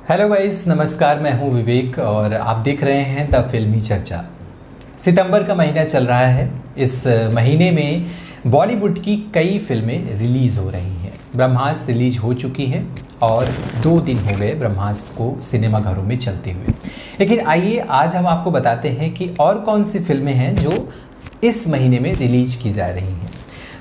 Hello guys, नमस्कार। मैं हूं विवेक और आप देख रहे हैं द फिल्मी चर्चा। सितंबर का महीना चल रहा है। इस महीने में बॉलीवुड की कई फिल्में रिलीज़ हो रही हैं। ब्रह्मास्त्र रिलीज हो चुकी है और 2 दिन हो गए ब्रह्मास्त्र को सिनेमा घरों में चलते हुए। लेकिन आइए आज हम आपको बताते हैं कि और कौन सी फिल्में हैं जो इस महीने में रिलीज की जा रही हैं।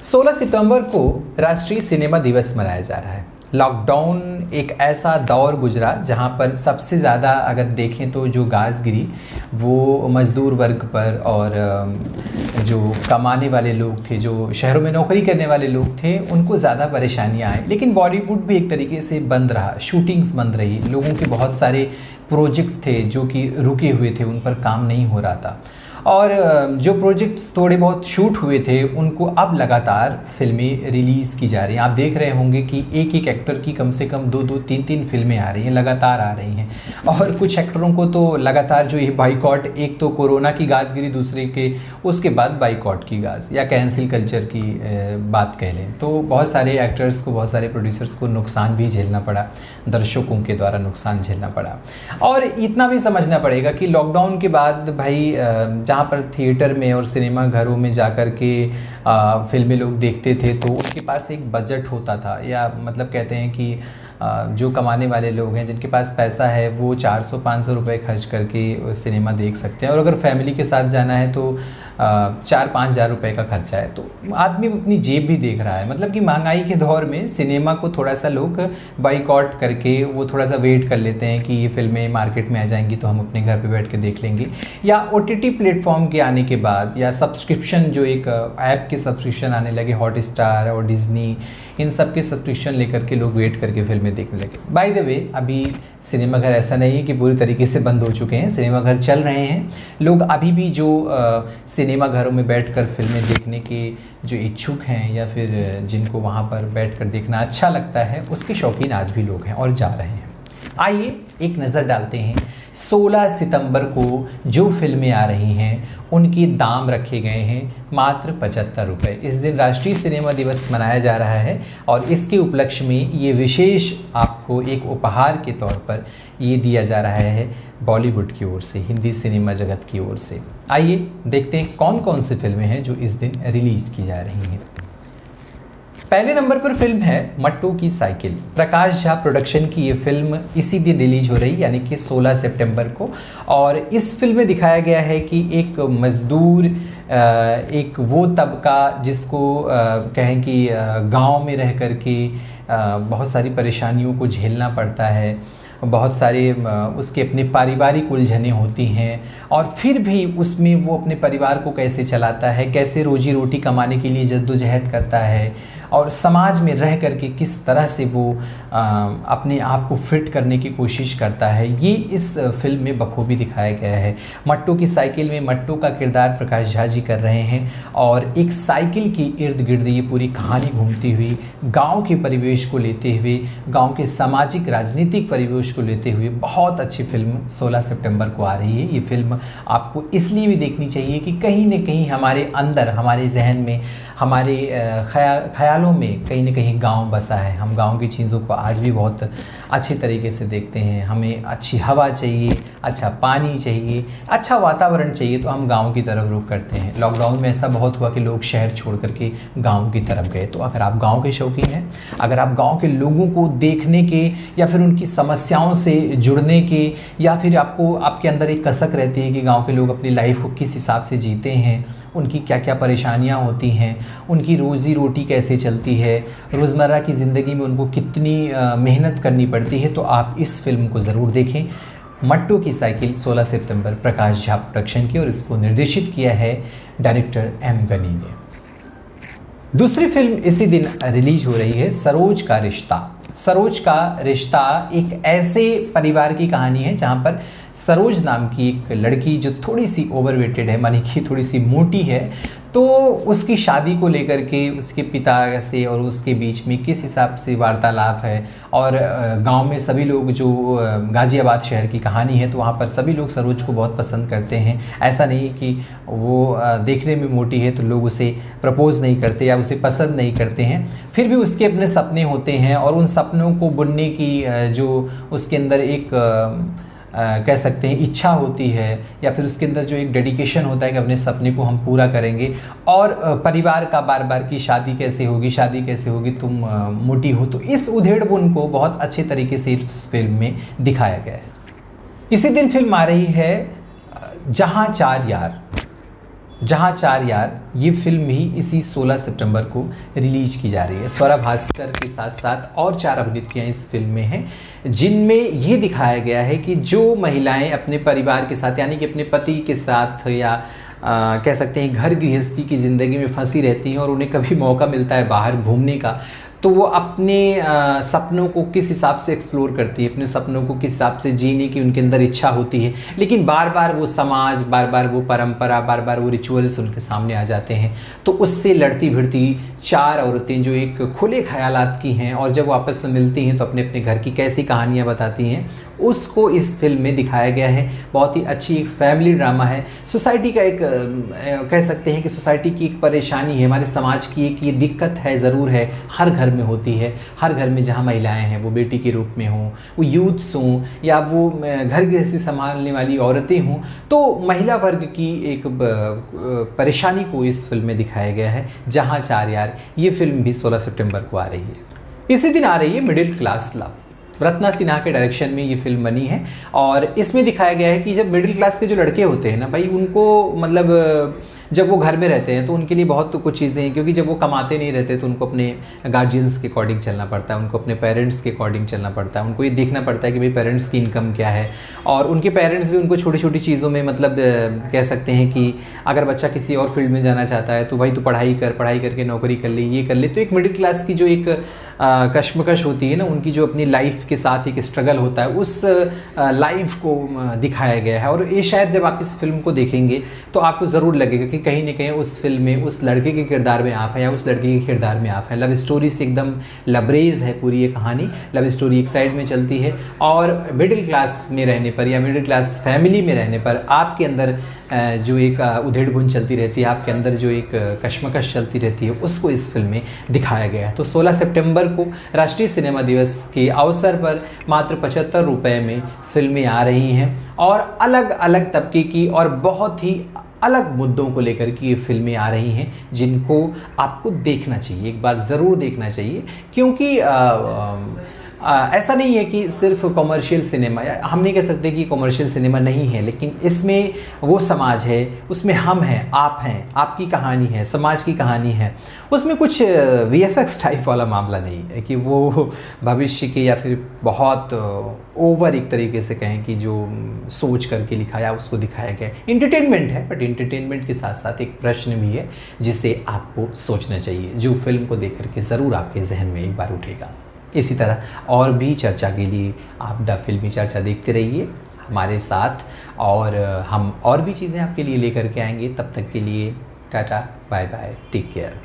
16 सितंबर को राष्ट्रीय सिनेमा दिवस मनाया जा रहा है। लॉकडाउन एक ऐसा दौर गुजरा जहां पर सबसे ज़्यादा अगर देखें तो जो गाज गिरी वो मज़दूर वर्ग पर और जो कमाने वाले लोग थे, जो शहरों में नौकरी करने वाले लोग थे, उनको ज़्यादा परेशानियां आई। लेकिन बॉलीवुड भी एक तरीके से बंद रहा, शूटिंग्स बंद रही, लोगों के बहुत सारे प्रोजेक्ट थे जो कि रुके हुए थे, उन पर काम नहीं हो रहा था। और जो प्रोजेक्ट्स थोड़े बहुत शूट हुए थे उनको अब लगातार फिल्में रिलीज़ की जा रही हैं। आप देख रहे होंगे कि एक एक एक्टर की कम से कम 2-2, 3-3 फिल्में आ रही हैं, लगातार आ रही हैं। और कुछ एक्टरों को तो लगातार जो ये बाइकॉट, एक तो कोरोना की गाज गिरी, दूसरे के उसके बाद बाइकॉट की गाज या कैंसिल कल्चर की बात कह लें, तो बहुत सारे एक्टर्स को, बहुत सारे प्रोड्यूसर्स को नुकसान भी झेलना पड़ा, दर्शकों के द्वारा नुकसान झेलना पड़ा। और इतना भी समझना पड़ेगा कि लॉकडाउन के बाद भाई जहाँ पर थिएटर में और सिनेमा घरों में जाकर के फिल्में लोग देखते थे तो उनके पास एक बजट होता था, या मतलब कहते हैं कि जो कमाने वाले लोग हैं, जिनके पास पैसा है, वो 400-500 रुपये खर्च करके सिनेमा देख सकते हैं। और अगर फैमिली के साथ जाना है तो 4-5 हज़ार रुपये का खर्चा है। तो आदमी अपनी जेब भी देख रहा है। मतलब कि महंगाई के दौर में सिनेमा को थोड़ा सा लोग बाइकआउट करके वो थोड़ा सा वेट कर लेते हैं कि ये फिल्में मार्केट में आ जाएंगी तो हम अपने घर पे बैठ के देख लेंगे। या OTT प्लेटफॉर्म के आने के बाद, या सब्सक्रिप्शन, जो एक ऐप के सब्सक्रिप्शन आने लगे, हॉटस्टार और डिज़नी, इन सब के सब्सक्रिप्शन लेकर के लोग वेट करके फिल्में देखने लगे। बाय द वे, अभी सिनेमाघर ऐसा नहीं है कि पूरी तरीके से बंद हो चुके हैं, सिनेमाघर चल रहे हैं। लोग अभी भी जो सिनेमा घरों में बैठकर फिल्में देखने के जो इच्छुक हैं, या फिर जिनको वहाँ पर बैठकर देखना अच्छा लगता है, उसके शौकीन आज भी लोग हैं और जा रहे हैं। आइए एक नज़र डालते हैं 16 सितंबर को जो फिल्में आ रही हैं उनके दाम रखे गए हैं मात्र 75 रुपये। इस दिन राष्ट्रीय सिनेमा दिवस मनाया जा रहा है और इसके उपलक्ष्य में ये विशेष आपको एक उपहार के तौर पर ये दिया जा रहा है बॉलीवुड की ओर से, हिंदी सिनेमा जगत की ओर से। आइए देखते हैं कौन कौन सी फिल्में हैं जो इस दिन रिलीज़ की जा रही हैं। पहले नंबर पर फिल्म है मट्टू की साइकिल। प्रकाश झा प्रोडक्शन की ये फिल्म इसी दिन रिलीज हो रही, यानी कि 16 सितंबर को। और इस फिल्म में दिखाया गया है कि एक मज़दूर, एक वो तबका जिसको कहें कि गांव में रह कर के बहुत सारी परेशानियों को झेलना पड़ता है, बहुत सारे उसके अपने पारिवारिक उलझनें होती हैं, और फिर भी उसमें वो अपने परिवार को कैसे चलाता है, कैसे रोजी रोटी कमाने के लिए जद्दोजहद करता है, और समाज में रह करके किस तरह से वो अपने आप को फिट करने की कोशिश करता है, ये इस फिल्म में बखूबी दिखाया गया है। मट्टू की साइकिल में मट्टू का किरदार प्रकाश झा जी कर रहे हैं, और एक साइकिल की इर्द गिर्द ये पूरी कहानी घूमती हुई, गांव के परिवेश को लेते हुए, गांव के सामाजिक राजनीतिक परिवेश को लेते हुए बहुत अच्छी फिल्म 16 सितंबर को आ रही है। ये फिल्म आपको इसलिए भी देखनी चाहिए कि कहीं न कहीं हमारे अंदर, हमारे जहन में, हमारे ख्यालों में कहीं न कहीं गांव बसा है। हम गांव की चीज़ों को आज भी बहुत अच्छे तरीके से देखते हैं। हमें अच्छी हवा चाहिए, अच्छा पानी चाहिए, अच्छा वातावरण चाहिए, तो हम गांव की तरफ रुख करते हैं। लॉकडाउन में ऐसा बहुत हुआ कि लोग शहर छोड़ करके गांव की तरफ गए। तो अगर आप गांव के शौकीन हैं, अगर आप गांव के लोगों को देखने के या फिर उनकी समस्याओं से जुड़ने के, या फिर आपको आपके अंदर एक कसक रहती है कि गाँव के लोग अपनी लाइफ को किस हिसाब से जीते हैं, उनकी क्या क्या परेशानियां होती हैं, उनकी रोज़ी रोटी कैसे चलती है, रोज़मर्रा की ज़िंदगी में उनको कितनी मेहनत करनी पड़ती है, तो आप इस फिल्म को ज़रूर देखें। मट्टू की साइकिल 16 सितंबर, प्रकाश झा प्रोडक्शन की, और इसको निर्देशित किया है डायरेक्टर M गनी ने। दूसरी फिल्म इसी दिन रिलीज हो रही है, सरोज का रिश्ता। सरोज का रिश्ता एक ऐसे परिवार की कहानी है जहाँ पर सरोज नाम की एक लड़की, जो थोड़ी सी ओवरवेटेड है, मानी कि थोड़ी सी मोटी है, तो उसकी शादी को लेकर के उसके पिता से और उसके बीच में किस हिसाब से वार्तालाप है, और गांव में सभी लोग जो गाज़ियाबाद शहर की कहानी है तो वहाँ पर सभी लोग सरोज को बहुत पसंद करते हैं। ऐसा नहीं कि वो देखने में मोटी है तो लोग उसे प्रपोज़ नहीं करते या उसे पसंद नहीं करते हैं, फिर भी उसके अपने सपने होते हैं और उन सपनों को बुनने की जो उसके अंदर एक कह सकते हैं इच्छा होती है, या फिर उसके अंदर जो एक डेडिकेशन होता है कि अपने सपने को हम पूरा करेंगे। और परिवार का बार बार की शादी कैसे होगी, शादी कैसे होगी, तुम मोटी हो, तो इस उधेड़-बुन को बहुत अच्छे तरीके से इस फिल्म में दिखाया गया है। इसी दिन फिल्म आ रही है जहाँ चार यार। जहाँ चार यार ये फिल्म भी इसी 16 सितंबर को रिलीज की जा रही है। स्वरा भास्कर के साथ साथ और 4 अभिनेत्रियाँ इस फिल्म में हैं, जिनमें ये दिखाया गया है कि जो महिलाएं अपने परिवार के साथ यानी कि अपने पति के साथ या कह सकते हैं घर गृहस्थी की ज़िंदगी में फंसी रहती हैं और उन्हें कभी मौका मिलता है बाहर घूमने का, तो वो अपने सपनों को किस हिसाब से एक्सप्लोर करती है, अपने सपनों को किस हिसाब से जीने की उनके अंदर इच्छा होती है। लेकिन बार बार वो समाज, बार बार वो परंपरा, बार बार वो रिचुअल्स उनके सामने आ जाते हैं, तो उससे लड़ती भिड़ती 4 औरतें जो एक खुले ख्यालात की हैं और जब वापस में मिलती हैं तो अपने अपने घर की कैसी कहानियाँ बताती हैं, उसको इस फिल्म में दिखाया गया है। बहुत ही अच्छी एक फैमिली ड्रामा है। सोसाइटी का एक कह सकते हैं कि सोसाइटी की एक परेशानी है, हमारे समाज की एक ये दिक्कत है, ज़रूर है, हर घर में होती है। हर घर में जहाँ महिलाएं हैं, वो बेटी के रूप में हों, वो यूथ्स हों या वो घर गृहस्थी संभालने वाली औरतें हों, तो महिला वर्ग की एक परेशानी को इस फिल्म में दिखाया गया है। जहाँ चार यार ये फिल्म भी 16 सितंबर को आ रही है। इसी दिन आ रही है middle class love. Ratna Sinha के डायरेक्शन में ये फिल्म बनी है और इसमें दिखाया गया है कि जब मिडिल क्लास के जो लड़के होते हैं ना भाई, उनको मतलब जब वो घर में रहते हैं तो उनके लिए बहुत तो कुछ चीज़ें हैं, क्योंकि जब वो कमाते नहीं रहते तो उनको अपने गार्जियंस के अकॉर्डिंग चलना पड़ता है, उनको अपने पेरेंट्स के अकॉर्डिंग चलना पड़ता है। उनको ये देखना पड़ता है कि भाई पेरेंट्स की इनकम क्या है, और उनके पेरेंट्स भी उनको छोटी छोटी चीज़ों में मतलब कह सकते हैं कि अगर बच्चा किसी और फील्ड में जाना चाहता है तो भाई तू पढ़ाई कर, पढ़ाई करके नौकरी कर ले, ये कर ले। तो एक मिडिल क्लास की जो एक कश्मकश होती है ना, उनकी जो अपनी लाइफ के साथ एक स्ट्रगल होता है, उस लाइफ को दिखाया गया है। और ये शायद जब आप इस फिल्म को देखेंगे तो आपको ज़रूर लगेगा कि कहीं ना कहीं उस फिल्म में उस लड़के के किरदार में आप हैं या उस लड़की के किरदार में आप हैं। लव स्टोरी से एकदम लबरेज है पूरी ये कहानी। लव स्टोरी एक साइड में चलती है और मिडिल क्लास में रहने पर या मिडिल क्लास फैमिली में रहने पर आपके अंदर जो एक उधेड़-बुन चलती रहती है, आपके अंदर जो एक कश्मकश चलती रहती है, उसको इस फिल्म में दिखाया गया है। तो 16 सितंबर को राष्ट्रीय सिनेमा दिवस के अवसर पर मात्र 75 रुपये में फिल्में आ रही हैं और अलग अलग तबके की और बहुत ही अलग मुद्दों को लेकर के ये फिल्में आ रही हैं, जिनको आपको देखना चाहिए, एक बार ज़रूर देखना चाहिए। क्योंकि ऐसा नहीं है कि सिर्फ कॉमर्शियल सिनेमा, या हम नहीं कह सकते कि कॉमर्शियल सिनेमा नहीं है, लेकिन इसमें वो समाज है, उसमें हम हैं, आप हैं, आपकी कहानी है, समाज की कहानी है। उसमें कुछ VFX टाइप वाला मामला नहीं है कि वो भविष्य के या फिर बहुत ओवर एक तरीके से कहें कि जो सोच करके लिखाया उसको दिखाया गया। इंटरटेनमेंट है, बट इंटरटेनमेंट के साथ साथ एक प्रश्न भी है जिसे आपको सोचना चाहिए, जो फिल्म को देख करके ज़रूर आपके जहन में एक बार उठेगा। इसी तरह और भी चर्चा के लिए आप द फिल्मी चर्चा देखते रहिए हमारे साथ, और हम और भी चीज़ें आपके लिए लेकर के आएंगे। तब तक के लिए ta-ta, bye bye, take care.